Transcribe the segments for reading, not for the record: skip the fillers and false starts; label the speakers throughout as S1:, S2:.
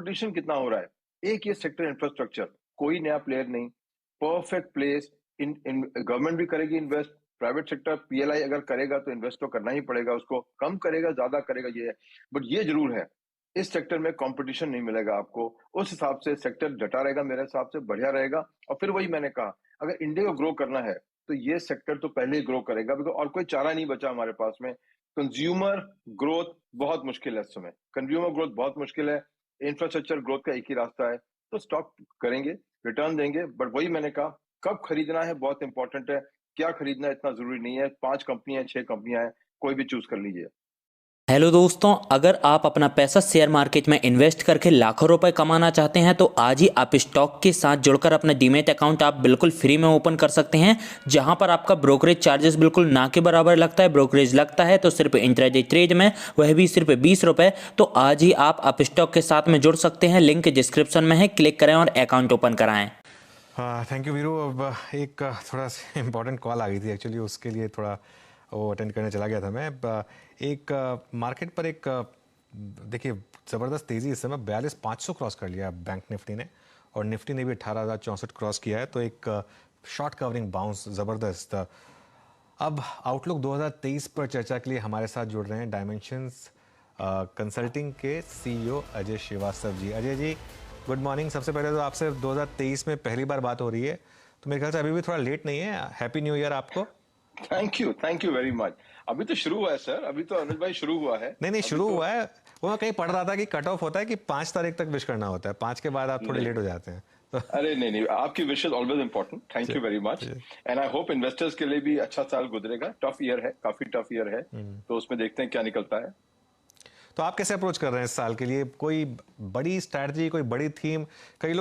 S1: Competition कितना हो रहा है। एक ये सेक्टर इंफ्रास्ट्रक्चर, कोई नया प्लेयर नहीं, परफेक्ट प्लेस। इन गवर्नमेंट भी करेगी इन्वेस्ट, प्राइवेट सेक्टर पीएलआई अगर करेगा तो इन्वेस्ट तो करना ही पड़ेगा उसको, कम करेगा ज्यादा करेगा ये है। बट ये जरूर है, इस सेक्टर में कंपटीशन नहीं मिलेगा आपको। उस हिसाब से सेक्टर डटा रहेगा, मेरे हिसाब से बढ़िया रहेगा। और फिर वही मैंने कहा, अगर इंडिया को ग्रो करना है तो ये सेक्टर तो पहले ही ग्रो करेगा, बिकॉज और कोई चारा नहीं बचा हमारे पास में। कंज्यूमर ग्रोथ बहुत मुश्किल है इस समय, कंज्यूमर ग्रोथ बहुत मुश्किल है। इंफ्रास्ट्रक्चर ग्रोथ का एक ही रास्ता है, तो स्टॉक करेंगे, रिटर्न देंगे। बट वही मैंने कहा, कब खरीदना है बहुत इंपॉर्टेंट है, क्या खरीदना है इतना जरूरी नहीं है। 5 कंपनियां 6 कंपनियां हैं, कोई भी चूज कर लीजिए।
S2: हेलो दोस्तों, अगर आप अपना पैसा शेयर मार्केट में इन्वेस्ट करके लाखों रुपए कमाना चाहते हैं तो आज ही आप स्टॉक के साथ जुड़कर अपना डीमैट अकाउंट आप बिल्कुल फ्री में ओपन कर सकते हैं, जहां पर आपका ब्रोकरेज चार्जेस बिल्कुल ना के बराबर लगता है। ब्रोकरेज लगता है तो सिर्फ इंट्राडे ट्रेड में, वह भी सिर्फ 20 रुपये। तो आज ही आप स्टॉक के साथ में जुड़ सकते हैं, लिंक डिस्क्रिप्शन में है, क्लिक करें और अकाउंट ओपन कराएं।
S3: Thank you Veeru. अब एक थोड़ा सा इम्पोर्टेंट कॉल आ गई थी एक्चुअली, उसके लिए थोड़ा वो अटेंड करने चला गया था मैं। एक मार्केट पर एक देखिए ज़बरदस्त तेज़ी इस समय 42,500 क्रॉस कर लिया बैंक निफ्टी ने, और निफ्टी ने भी 18,064 क्रॉस किया है। तो एक शॉर्ट कवरिंग बाउंस ज़बरदस्त। अब आउटलुक 2023 पर चर्चा के लिए हमारे साथ जुड़ रहे हैं डायमेंशंस कंसल्टिंग के CEO Ajay Srivastava ji. Ajay ji, good morning. सबसे पहले तो आपसे 2023 में पहली बार बात हो रही है, तो मेरे ख्याल से अभी भी थोड़ा लेट नहीं है। हैप्पी न्यू ईयर आपको।
S1: Thank you very much. अभी तो शुरू हुआ है सर, अभी तो अनुज भाई शुरू हुआ है।
S3: नहीं शुरू
S1: तो
S3: हुआ है। वो मैं कहीं पढ़ रहा था कि कट ऑफ होता है कि 5 तारीख तक विश करना होता है, 5 के बाद आप थोड़े लेट हो जाते हैं तो
S1: अरे नहीं, आपकी wishes always important. Thank you very much. And I hope investors के लिए भी अच्छा साल गुजरेगा। टफ ईयर है, काफी टफ ईयर है, तो उसमें देखते हैं क्या निकलता है।
S3: तो आप कैसे अप्रोच कर रहे हैं इस साल के लिए? कोई बड़ी स्ट्रैटेजी, कोई बड़ी थीम? कई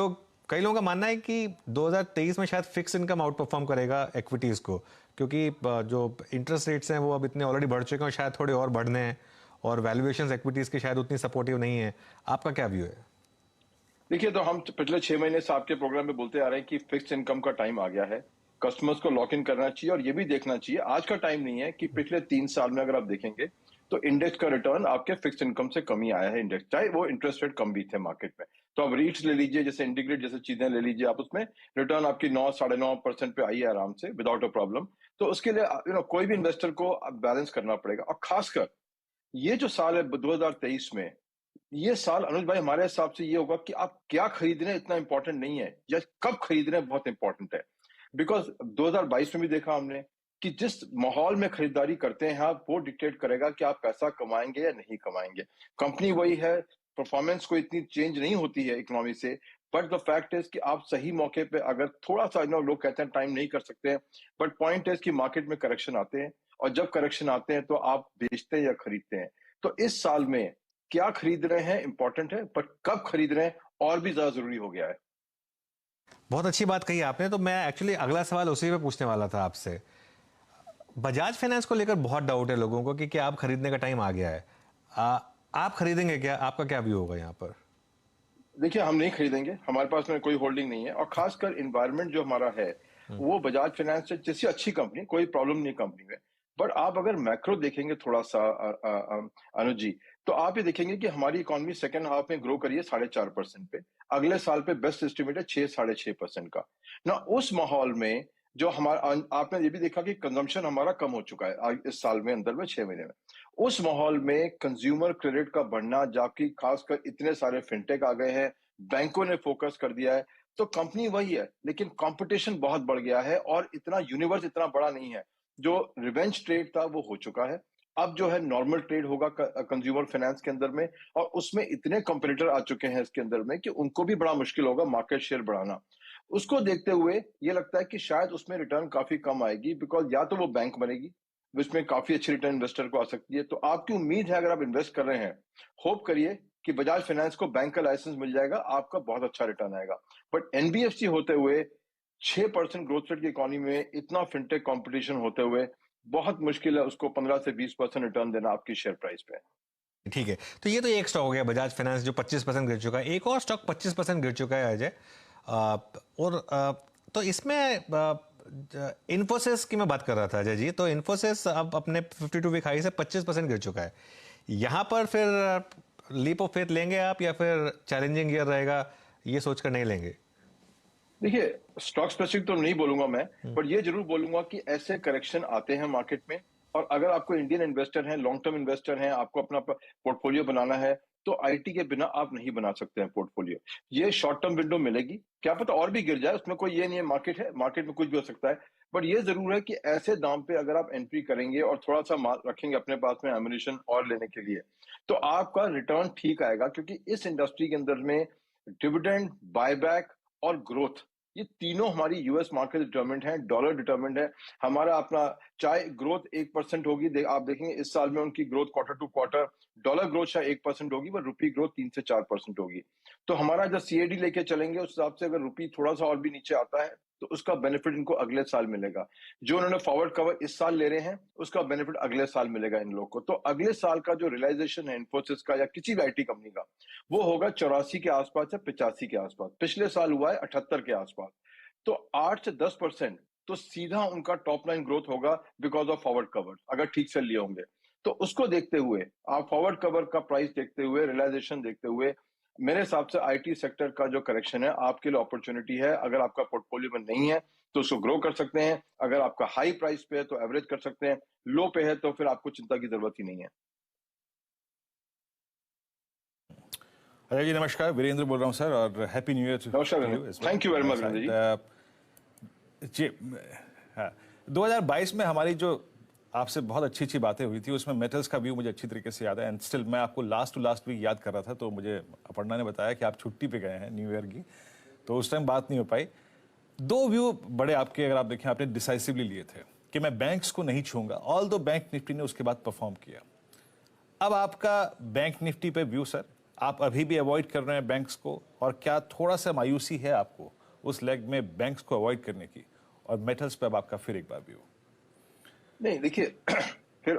S3: लोगों का मानना है कि 2023 में शायद फिक्स इनकम आउट परफॉर्म करेगा इक्विटीज को, क्योंकि जो इंटरेस्ट रेट्स हैं वो अब इतने ऑलरेडी बढ़ चुके हैं और शायद थोड़े और बढ़ने हैं, और वैल्यूएशंस इक्विटीज के शायद उतनी सपोर्टिव नहीं है। आपका क्या व्यू है?
S1: देखिए, तो हम पिछले 6 महीने से आपके प्रोग्राम में बोलते आ रहे हैं कि फिक्स इनकम का टाइम आ गया है, कस्टमर्स को लॉक इन करना चाहिए। और ये भी देखना चाहिए, आज का टाइम नहीं है कि पिछले 3 साल में अगर आप देखेंगे तो इंडेक्स का रिटर्न आपके फिक्स इनकम से कम ही आया है। इंडेक्स चाहे वो इंटरेस्ट रेट कम भी थे मार्केट में, तो आप रीट्स ले लीजिए, जैसे इंटीग्रेट जैसे चीजें ले लीजिए आप, उसमें रिटर्न आपकी 9-9.5% पे आई है आराम से, विदाउट अ प्रॉब्लम। तो उसके लिए कोई भी इन्वेस्टर को बैलेंस करना पड़ेगा। और खासकर ये जो साल है 2023 में, ये साल अनुज भाई हमारे हिसाब से ये होगा कि आप क्या खरीद रहे हैं इतना इंपॉर्टेंट नहीं है, या कब खरीद रहे हैं बहुत इंपॉर्टेंट है। बिकॉज 2022 में भी देखा हमने कि जिस माहौल में खरीदारी करते हैं आप, वो डिक्टेट करेगा कि आप पैसा कमाएंगे या नहीं कमाएंगे। कंपनी वही है, परफॉर्मेंस कोई इतनी चेंज नहीं होती है इकोनॉमी से। बट द फैक्ट इज कि आप सही मौके पे अगर थोड़ा सा, लोग कहते हैं टाइम नहीं कर सकते हैं, बट पॉइंट इज कि मार्केट में करेक्शन आते हैं, और जब करेक्शन आते हैं तो आप बेचते हैं या खरीदते हैं। तो इस साल में क्या खरीद रहे हैं इंपॉर्टेंट है, पर कब खरीद रहे हैं और भी ज्यादा जरूरी हो गया है।
S3: बहुत अच्छी बात कही आपने। तो मैं एक्चुअली अगला सवाल उसी पे पूछने वाला था आपसे। बजाज फाइनेंस को लेकर बहुत डाउट है लोगों को कि क्या आप खरीदने का टाइम आ गया है। आप खरीदेंगे क्या? आपका क्या व्यू होगा यहाँ पर?
S1: देखिए, हम नहीं खरीदेंगे, हमारे पास में कोई होल्डिंग नहीं है। और खासकर इन्वायरमेंट जो हमारा है, वो बजाज फाइनेंस से जैसी अच्छी कंपनी, कोई प्रॉब्लम नहीं कंपनी में। बट आप अगर मैक्रो देखेंगे थोड़ा सा अनुज जी, तो आप ये देखेंगे कि हमारी इकोनॉमी सेकंड हाफ में ग्रो करी है 4.5% पे। अगले साल पे बेस्ट एस्टिमेट है 6-6.5% का। ना उस माहौल में जो हमारा, आपने ये भी देखा कि कंजम्पशन हमारा कम हो चुका है इस साल में, अंदर में 6 महीने में। उस माहौल में कंज्यूमर क्रेडिट का बढ़ना, जबकि खासकर इतने सारे फिनटेक आ गए हैं, बैंकों ने फोकस कर दिया है, तो कंपनी वही है, लेकिन कंपटीशन बहुत बढ़ गया है, और इतना यूनिवर्स इतना बड़ा नहीं है। जो रिवेंज ट्रेड था वो हो चुका है। अब जो है नॉर्मल ट्रेड होगा कंज्यूमर फाइनेंस के अंदर में, और उसमें इतने कंपटीटर आ चुके हैं इसके अंदर में कि उनको भी बड़ा मुश्किल होगा मार्केट शेयर बढ़ाना। उसको देखते हुए ये लगता है कि शायद उसमें रिटर्न काफी कम आएगी, बिकॉज या तो वो बैंक बनेगी जिसमें काफी अच्छी रिटर्न इन्वेस्टर को आ सकती है। तो आपकी उम्मीद है, अगर आप इन्वेस्ट कर रहे हैं, होप करिए कि बजाज फाइनेंस को बैंक का लाइसेंस मिल जाएगा, आपका बहुत अच्छा रिटर्न आएगा। बट एनबीएफसी होते हुए 6% ग्रोथ रेट की इकोनॉमी में, इतना फिनटेक कंपटीशन होते हुए, बहुत मुश्किल है उसको 15 से 20% रिटर्न देना आपकी शेयर प्राइस पे।
S3: ठीक है, तो ये तो एक स्टॉक हो गया बजाज फाइनेंस जो 25% गिर चुका है। एक और स्टॉक 25% गिर चुका है अजय। तो इसमें इन्फोसिस की मैं बात कर रहा था अजय जी। तो इन्फोसिस अब अपने 52 वीक हाई से 25% गिर चुका है। यहाँ पर फिर लीप ऑफ फेथ लेंगे आप या फिर चैलेंजिंग ईयर रहेगा ये सोचकर नहीं लेंगे?
S1: देखिए, स्टॉक स्पेसिफिक तो नहीं बोलूंगा मैं, पर ये जरूर बोलूंगा कि ऐसे करेक्शन आते हैं मार्केट में, और अगर आपको इंडियन इन्वेस्टर हैं, लॉन्ग टर्म इन्वेस्टर हैं, आपको अपना पोर्टफोलियो बनाना है, तो आईटी के बिना आप नहीं बना सकते हैं पोर्टफोलियो। ये शॉर्ट टर्म विंडो मिलेगी, क्या पता और भी गिर जाए, उसमें कोई ये नहीं है, मार्केट है, मार्केट में कुछ भी हो सकता है। बट ये जरूर है कि ऐसे दाम पे अगर आप एंट्री करेंगे और थोड़ा सा माल रखेंगे अपने पास में एमिनिशन और लेने के लिए, तो आपका रिटर्न ठीक आएगा, क्योंकि इस इंडस्ट्री के अंदर में डिविडेंड, बायबैक और ग्रोथ, ये तीनों हमारी यूएस मार्केट डिटरमिनेंट है, डॉलर डिटरमिनेंट है। हमारा अपना चाहे ग्रोथ 1% होगी, आप देखेंगे इस साल में उनकी growth quarter to quarter, dollar growth शायद 1% होगी, पर रुपी ग्रोथ 3 से 4% होगी। तो हमारा जो सीएडी लेके चलेंगे उस हिसाब से, अगर रुपी थोड़ा सा और भी नीचे आता है तो उसका बेनिफिट इनको अगले साल मिलेगा। जो उन्होंने फॉरवर्ड कवर इस साल ले रहे हैं उसका बेनिफिट अगले साल मिलेगा इन लोग को। तो अगले साल का जो रियलाइजेशन है इन्फोसिस का या किसी भी आईटी कंपनी का, वो होगा 84 के आसपास या 85 के आसपास। पिछले साल हुआ है 78 के आसपास। तो 8 से 10% तो सीधा उनका टॉप लाइन ग्रोथ होगा बिकॉज ऑफ फॉरवर्ड कवर, अगर ठीक से लिए होंगे। तो उसको देखते हुए, आप फॉरवर्ड कवर का प्राइस देखते हुए, रियलाइजेशन देखते हुए, मेरे हिसाब से आईटी सेक्टर का जो करेक्शन है आपके लिए अपॉर्चुनिटी है। अगर आपका पोर्टफोलियो में नहीं है तो उसको ग्रो कर सकते हैं, अगर आपका हाई प्राइस पे है तो एवरेज कर सकते हैं, लो पे है तो फिर आपको चिंता की जरूरत ही नहीं है।
S4: अजय जी नमस्कार, वीरेंद्र बोल रहा हूँ सर, और हैप्पी न्यू ईयर टू
S1: नमस्कार, thank you very much Virender ji.
S4: जी हाँ, 2022 में हमारी जो आपसे बहुत अच्छी अच्छी बातें हुई थी, उसमें मेटल्स का व्यू मुझे अच्छी तरीके से याद है, एंड स्टिल मैं आपको लास्ट टू लास्ट वीक याद कर रहा था, तो मुझे अपर्णा ने बताया कि आप छुट्टी पे गए हैं न्यू ईयर की, तो उस टाइम बात नहीं हो पाई। दो व्यू बड़े आपके, अगर आप देखें, आपने डिसाइसिवली लिए थे कि मैं बैंक्स को नहीं छूंगा, ऑल दो बैंक निफ्टी ने उसके बाद परफॉर्म किया। अब आपका बैंक निफ्टी पे व्यू सर, आप अभी भी अवॉइड कर रहे हैं बैंक्स को, और क्या थोड़ा सा मायूसी है आपको उस लेग में बैंक्स को अवॉइड करने की, और मेटल्स पे अब आपका फिर एक बार व्यू?
S1: नहीं देखिए, फिर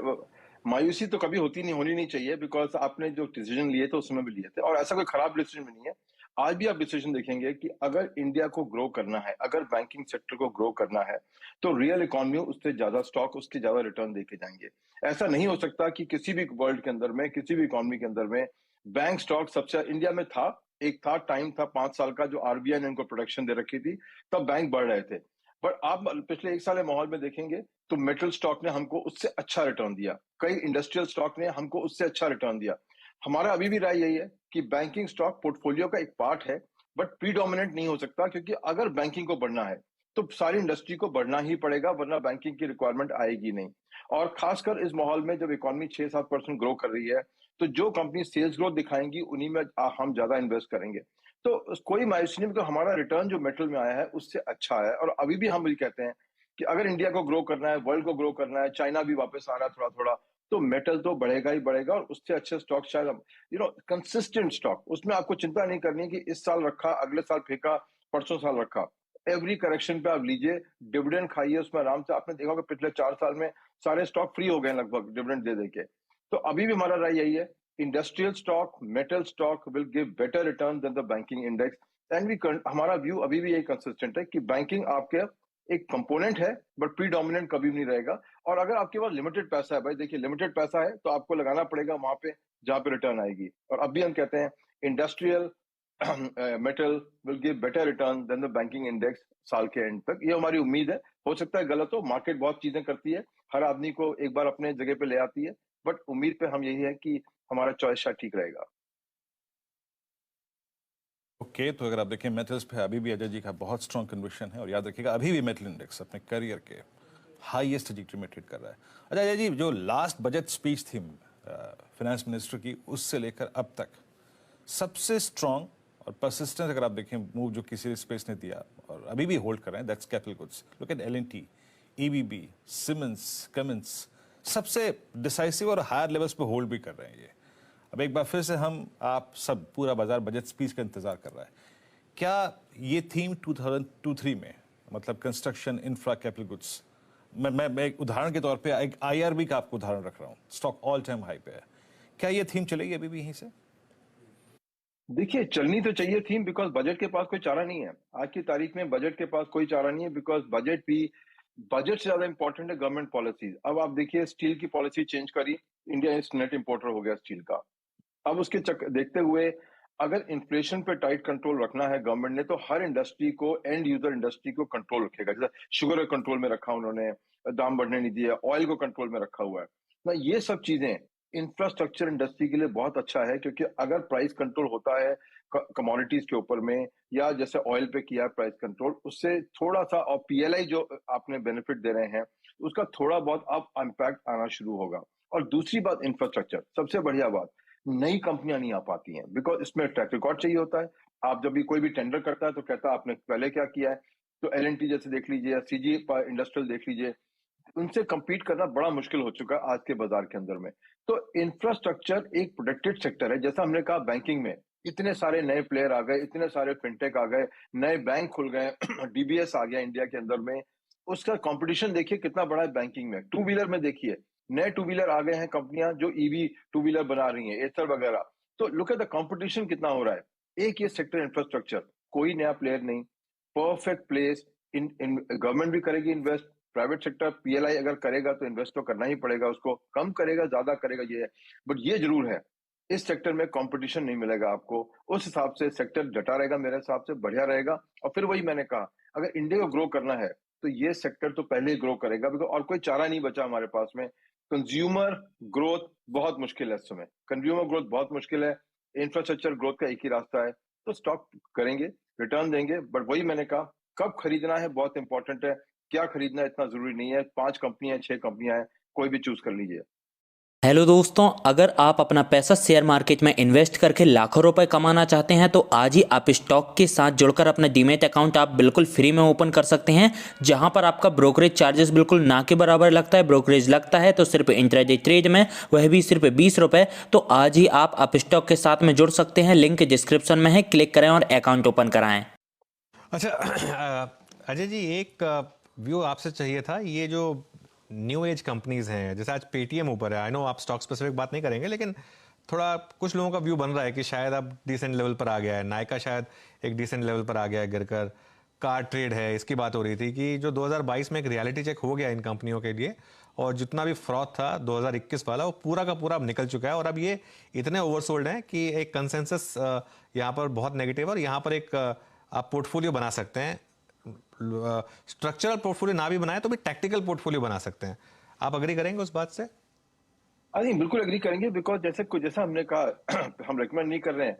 S1: मायूसी तो कभी होनी नहीं चाहिए, बिकॉज आपने जो डिसीजन लिए थे उस समय भी लिए थे, और ऐसा कोई खराब डिसीजन भी नहीं है। आज भी आप डिसीजन देखेंगे कि अगर इंडिया को ग्रो करना है, अगर बैंकिंग सेक्टर को ग्रो करना है, तो रियल इकोनॉमी उससे ज्यादा स्टॉक, उसके ज्यादा रिटर्न देके जाएंगे। ऐसा नहीं हो सकता कि किसी भी वर्ल्ड के अंदर में, किसी भी इकोनॉमी के अंदर में बैंक स्टॉक सबसे इंडिया में था। एक था टाइम था 5 साल का जो आरबीआई ने उनको प्रोटेक्शन दे रखी थी, तब बैंक बढ़ रहे थे। बट आप पिछले 1 साल के माहौल में देखेंगे तो मेटल स्टॉक ने हमको उससे अच्छा रिटर्न दिया, कई इंडस्ट्रियल स्टॉक ने हमको उससे अच्छा रिटर्न दिया। हमारा अभी भी राय यही है कि बैंकिंग स्टॉक पोर्टफोलियो का एक पार्ट है, बट प्रीडोमिनेंट नहीं हो सकता, क्योंकि अगर बैंकिंग को बढ़ना है तो सारी इंडस्ट्री को बढ़ना ही पड़ेगा, वरना बैंकिंग की रिक्वायरमेंट आएगी नहीं। और खासकर इस माहौल में जब इकोनॉमी 6-7% ग्रो कर रही है, तो जो कंपनी सेल्स ग्रोथ दिखाएंगी उन्हीं में हम ज्यादा इन्वेस्ट करेंगे। तो कोई मायूसी नहीं, because हमारा रिटर्न जो मेटल में आया है उससे अच्छा है। और अभी भी हम ये कहते हैं कि अगर इंडिया को ग्रो करना है, वर्ल्ड को ग्रो करना है, चाइना भी वापस आ रहा है थोड़ा थोड़ा, तो मेटल तो बढ़ेगा ही बढ़ेगा, और उससे अच्छे स्टॉक शायद कंसिस्टेंट स्टॉक, उसमें आपको चिंता नहीं करनी कि इस साल रखा, अगले साल फेंका, परसों साल रखा। एवरी करेक्शन पे आप लीजिए, डिविडेंड खाइए उसमें आराम से। आपने देखा कि पिछले 4 साल में सारे स्टॉक फ्री हो गए लगभग डिविडेंड दे देके। तो अभी भी हमारा राय यही है, industrial stock, metal stock will give better return than the banking index. And we, हमारा व्यू अभी भी यही कंसिस्टेंट है कि बैंकिंग आपके एक कंपोनेंट है, बट प्रीडोमिनेंट कभी भी नहीं रहेगा। और अगर आपके पास लिमिटेड पैसा है, भाई देखिए लिमिटेड पैसा है तो आपको लगाना पड़ेगा वहां पे जहां पे रिटर्न आएगी। और अब भी हम कहते हैं industrial metal will give better return than the banking index साल के एंड तक। ये हमारी उम्मीद है, हो सकता है गलत हो, मार्केट बहुत चीजें करती है, हर आदमी को एक बार अपने जगह पे ले आती है, बट उम्मीद पे हम यही है कि हमारा चॉइस शायद ठीक रहेगा।
S4: ओके, तो अगर आप देखें मेटल्स पे अभी भी अजय जी का बहुत स्ट्रॉन्ग कन्विक्शन है, और याद रखिएगा अभी भी मेटल इंडेक्स अपने करियर के हाईएस्ट ट्रैजेक्टरी में ट्रेड कर रहा है। अच्छा अजय जी, जो लास्ट बजट स्पीच थी फाइनेंस मिनिस्टर की, उससे लेकर अब तक सबसे स्ट्रॉन्ग और परसिस्टेंट अगर आप देखें मूव जो किसी स्पेस ने दिया और अभी भी होल्ड कर रहे हैं, that's capital goods. Look at L and T, EVB, Siemens, Cummins, सबसे डिसाइसिव और हायर लेवल्स पे होल्ड भी कर रहे हैं ये। अब एक बार फिर से हम, आप सब, पूरा बाजार बजट स्पीच का इंतजार कर रहा है। क्या ये थीम 2023 में, मतलब कंस्ट्रक्शन, इंफ्रा, कैपिटल गुड्स, मैं एक उदाहरण के तौर पे एक आईआरबी का आपको उदाहरण रख रहा हूँ, स्टॉक ऑल टाइम हाई पे है, क्या ये थीम चलेगी अभी भी यहीं से?
S1: देखिए, चलनी तो चाहिए थीम, बिकॉज बजट के पास कोई चारा नहीं है। आज की तारीख में बजट के पास कोई चारा नहीं है, बिकॉज बजट से ज्यादा इंपॉर्टेंट है गवर्नमेंट पॉलिसीज। अब आप देखिए, स्टील की पॉलिसी चेंज करी, इंडिया नेट इंपोर्टर हो गया स्टील का। अब उसके देखते हुए अगर इन्फ्लेशन पे टाइट कंट्रोल रखना है गवर्नमेंट ने, तो हर इंडस्ट्री को, एंड यूजर इंडस्ट्री को कंट्रोल रखेगा। जैसे शुगर को कंट्रोल में रखा उन्होंने, दाम बढ़ने नहीं दिया, ऑयल को कंट्रोल में रखा हुआ है ना। ये सब चीजें इंफ्रास्ट्रक्चर इंडस्ट्री के लिए बहुत अच्छा है, क्योंकि अगर प्राइस कंट्रोल होता है कमोडिटीज के ऊपर में, या जैसे ऑयल पे किया प्राइस कंट्रोल, उससे थोड़ा सा, और पीएलआई जो आपने बेनिफिट दे रहे हैं, उसका थोड़ा बहुत अब इम्पैक्ट आना शुरू होगा। और दूसरी बात, इंफ्रास्ट्रक्चर, सबसे बढ़िया बात, नई कंपनियां नहीं आ पाती हैं, बिकॉज इसमें ट्रैक रिकॉर्ड चाहिए होता है। आप जब भी कोई भी टेंडर करता है तो कहता है आपने पहले क्या किया है। तो एल जैसे देख लीजिए, या सीजी इंडस्ट्रियल देख लीजिए, उनसे compete करना बड़ा मुश्किल हो चुका है आज के बाजार के अंदर में। तो इंफ्रास्ट्रक्चर एक प्रोटेक्टेड सेक्टर है। जैसा हमने कहा, बैंकिंग में इतने सारे नए प्लेयर आ गए, इतने सारे फिनटेक आ गए, नए बैंक खुल गए, डीबीएस आ गया इंडिया के अंदर में। उसका कंपटीशन देखिए कितना बड़ा है बैंकिंग में। टू व्हीलर में देखिए, नए टू व्हीलर आ गए हैं, कंपनियां जो ईवी टू व्हीलर बना रही हैं, एथर वगैरह। तो लुक एट द कंपटीशन कितना हो रहा है। एक ये सेक्टर इंफ्रास्ट्रक्चर, कोई नया प्लेयर नहीं, परफेक्ट प्लेस। इन गवर्नमेंट भी करेगी इन्वेस्ट, प्राइवेट सेक्टर पीएलआई अगर करेगा तो इन्वेस्ट तो करना ही पड़ेगा उसको, कम करेगा ज्यादा करेगा ये है। बट ये जरूर है, इस सेक्टर में कंपटीशन नहीं मिलेगा आपको। उस हिसाब से सेक्टर डटा रहेगा, मेरे हिसाब से बढ़िया रहेगा। और फिर वही मैंने कहा, अगर इंडिया को ग्रो करना है तो ये सेक्टर तो पहले ही ग्रो करेगा, बिकॉज और कोई चारा नहीं बचा हमारे पास में। कंज्यूमर ग्रोथ बहुत मुश्किल है इस समय, कंज्यूमर ग्रोथ बहुत मुश्किल है। इंफ्रास्ट्रक्चर ग्रोथ का एक ही रास्ता है, तो स्टॉक करेंगे, रिटर्न देंगे। बट वही मैंने कहा, कब खरीदना है बहुत इंपॉर्टेंट है, क्या खरीदना इतना जरूरी नहीं है। 5 कंपनियां, 6 कंपनियां हैं, कोई भी चूज कर लीजिए।
S2: हेलो दोस्तों, अगर आप अपना पैसा शेयर मार्केट में इन्वेस्ट करके लाखों रुपए कमाना चाहते हैं तो आज ही आप स्टॉक के साथ जुड़कर अपना डीमैट अकाउंट आप बिल्कुल फ्री में ओपन कर सकते हैं, जहां पर आपका ब्रोकरेज चार्जेस बिल्कुल ना के बराबर लगता है। ब्रोकरेज लगता है तो सिर्फ इंट्राडे ट्रेड में, वह भी सिर्फ 20 रुपए। तो आज ही आप स्टॉक के साथ में जुड़ सकते हैं, लिंक डिस्क्रिप्शन में है, क्लिक करें और अकाउंट ओपन कराएं।
S3: अच्छा अजय जी, एक व्यू आपसे चाहिए था। ये जो न्यू एज कंपनीज हैं, जैसे आज पेटीएम ऊपर है, आई नो आप स्टॉक स्पेसिफिक बात नहीं करेंगे, लेकिन थोड़ा कुछ लोगों का व्यू बन रहा है कि शायद अब डिसेंट लेवल पर आ गया है। नायका शायद एक डिसेंट लेवल पर आ गया है गिरकर। कार ट्रेड है, इसकी बात हो रही थी कि जो 2022 में एक रियलिटी चेक हो गया इन कंपनियों के लिए, और जितना भी फ्रॉड था 2021 वाला, वो पूरा का पूरा अब निकल चुका है। और अब ये इतने ओवरसोल्ड हैं कि एक कंसेंसस यहाँ पर बहुत नेगेटिव है, और यहाँ पर एक आप पोर्टफोलियो बना सकते हैं। स्ट्रक्चरल पोर्टफोलियो ना भी बनाए तो भी टैक्टिकल पोर्टफोलियो बना सकते हैं। आप अग्री करेंगे उस बात से?
S1: नहीं, बिल्कुल एग्री करेंगे, बिकॉज जैसा हमने कहा, हम रेकमेंड नहीं कर रहे हैं।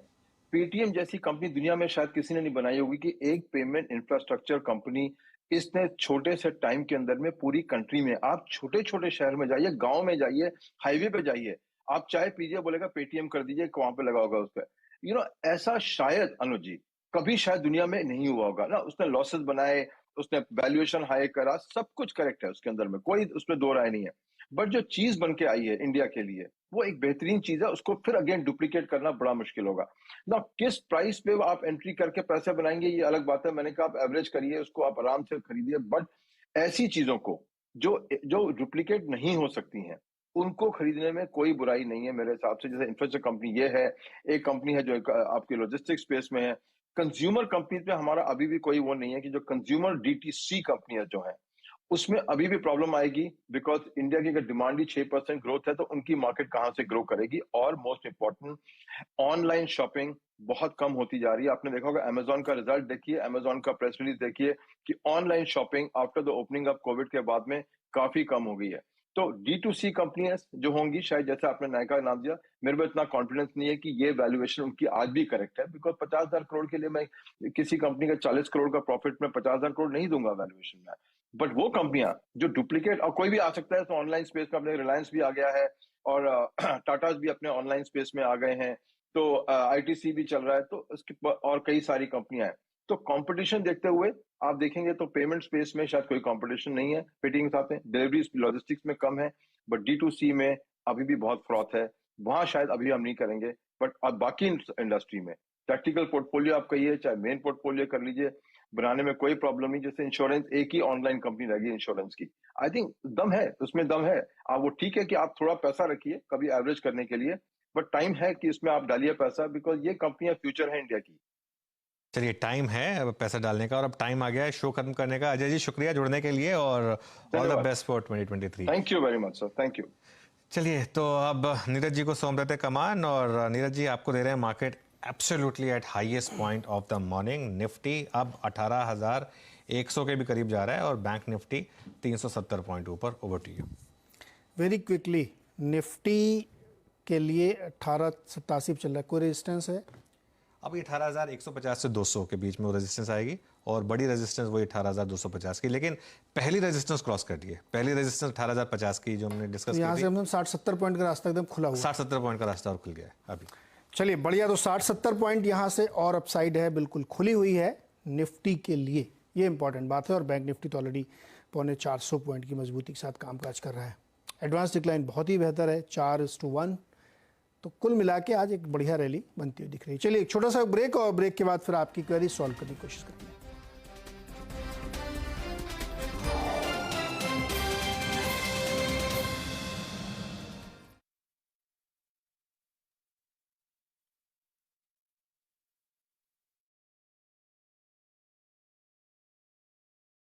S1: पेटीएम जैसी कंपनी दुनिया में शायद किसी ने नहीं बनाई होगी कि एक पेमेंट इंफ्रास्ट्रक्चर कंपनी, इसने छोटे से टाइम के अंदर में पूरी कंट्री में, आप छोटे छोटे शहर में जाइए, गांव में जाइए, हाईवे पे जाइए, आप चाय पीजिए, बोलेगा पेटीएम कर दीजिए, वहां पे लगा होगा उस पर। ऐसा शायद अनुज जी कभी शायद दुनिया में नहीं हुआ होगा ना। उसने लॉसेस बनाए, उसने वैल्यूएशन हाई करा, सब कुछ करेक्ट है उसके अंदर में, कोई उसमें दो राय नहीं है। बट जो चीज बन के आई है इंडिया के लिए, वो एक बेहतरीन चीज है। उसको फिर अगेन डुप्लीकेट करना बड़ा मुश्किल होगा ना। किस प्राइस पे आप एंट्री करके पैसे बनाएंगे ये अलग बात है। मैंने कहा आप एवरेज करिए, उसको आप आराम से खरीदिए। बट ऐसी चीजों को जो जो डुप्लीकेट नहीं हो सकती हैं, उनको खरीदने में कोई बुराई नहीं है मेरे हिसाब से। जैसे इंफ्रास्ट्रक्चर कंपनी ये है, एक कंपनी है जो आपकी लॉजिस्टिक स्पेस में है। कंज्यूमर कंपनीज में हमारा अभी भी कोई वो नहीं है कि जो कंज्यूमर डीटीसी कंपनियां जो हैं, उसमें अभी भी प्रॉब्लम आएगी, बिकॉज इंडिया की अगर डिमांड ही 6% ग्रोथ है तो उनकी मार्केट कहां से ग्रो करेगी। और मोस्ट इंपॉर्टेंट, ऑनलाइन शॉपिंग बहुत कम होती जा रही है। आपने देखा होगा अमेजोन का रिजल्ट देखिए, अमेजोन का प्रेस रिलीज देखिए कि online shopping after the opening of Covid के बाद में काफी कम हो गई है। तो D2C कंपनियां जो होंगी, शायद जैसे आपने नायका नाम दिया, मेरे को इतना कॉन्फिडेंस नहीं है कि ये वैल्यूएशन उनकी आज भी करेक्ट है, बिकॉज 50,000 करोड़ के लिए मैं किसी कंपनी का 40 करोड़ का प्रॉफिट में 50,000 करोड़ नहीं दूंगा वैल्यूएशन में। बट वो कंपनियां जो डुप्लीकेट, और कोई भी आ सकता है, तो ऑनलाइन स्पेस में अपने रिलायंस भी आ गया है, और टाटा भी अपने ऑनलाइन स्पेस में आ गए हैं, तो आईटीसी भी चल रहा है, तो उसके और कई सारी कंपनियां हैं। तो कंपटीशन देखते हुए आप देखेंगे तो पेमेंट स्पेस में शायद कोई कंपटीशन नहीं है पेटीएम के साथ में। डिलीवरी लॉजिस्टिक्स में कम है, बट D2C में अभी भी बहुत फ्रॉथ है, वहां शायद अभी हम नहीं करेंगे। बट अब बाकी इंडस्ट्री में टैक्टिकल पोर्टफोलियो आप कहिए, चाहे मेन पोर्टफोलियो कर लीजिए, बनाने में कोई प्रॉब्लम नहीं। जैसे इंश्योरेंस, एक ही ऑनलाइन कंपनी रहेगी इंश्योरेंस की, आई थिंक दम है उसमें, दम है। आप वो ठीक है कि आप थोड़ा पैसा रखिए कभी एवरेज करने के लिए, बट टाइम है कि इसमें आप डालिए पैसा, बिकॉज ये कंपनियां फ्यूचर है इंडिया की।
S3: चलिए, टाइम है अब पैसा डालने का, और अब टाइम आ गया है शो खत्म करने का। अजय जी, शुक्रिया जुड़ने के लिए, और all the best for 2023।
S1: Thank you very much sir, thank you.
S3: चलिए, तो अब नीरज जी को सौंप देते कमान। और नीरज जी, आपको दे रहे हैं market absolutely at highest point of the morning. Nifty अब 18,100 के भी करीब जा रहा है और बैंक निफ्टी 370 पॉइंट ऊपर। Over to you.
S5: Very quickly, Nifty के लिए 1887 चल रहा है। कोई रेजिस्टेंस है?
S3: अभी 18,150 से 200 के बीच में वो रेजिस्टेंस आएगी और बड़ी रेजिस्टेंस वही 18,250 की, लेकिन पहली रेजिस्टेंस क्रॉस कर दिए। पहली रेजिस्टेंस 18,050 की जो हमने डिस्कस
S5: तो यहाँ से एकदम 60-70 पॉइंट का रास्ता एकदम खुला हुआ है।
S3: 60-70 पॉइंट का रास्ता और खुल गया है अभी।
S5: चलिए बढ़िया, तो 60-70 पॉइंट यहाँ से और अपसाइड है, बिल्कुल खुली हुई है निफ्टी के लिए, ये इंपॉर्टेंट बात है। और बैंक निफ्टी तो ऑलरेडी 450 पॉइंट की मजबूती के साथ कामकाज कर रहा है। एडवांस डिक्लाइन बहुत ही बेहतर है, 4:1। तो कुल मिला के आज एक बढ़िया रैली बनती हुई दिख रही है। चलिए एक छोटा सा ब्रेक, और ब्रेक के बाद फिर आपकी क्वेरी सॉल्व करने की कोशिश करते हैं।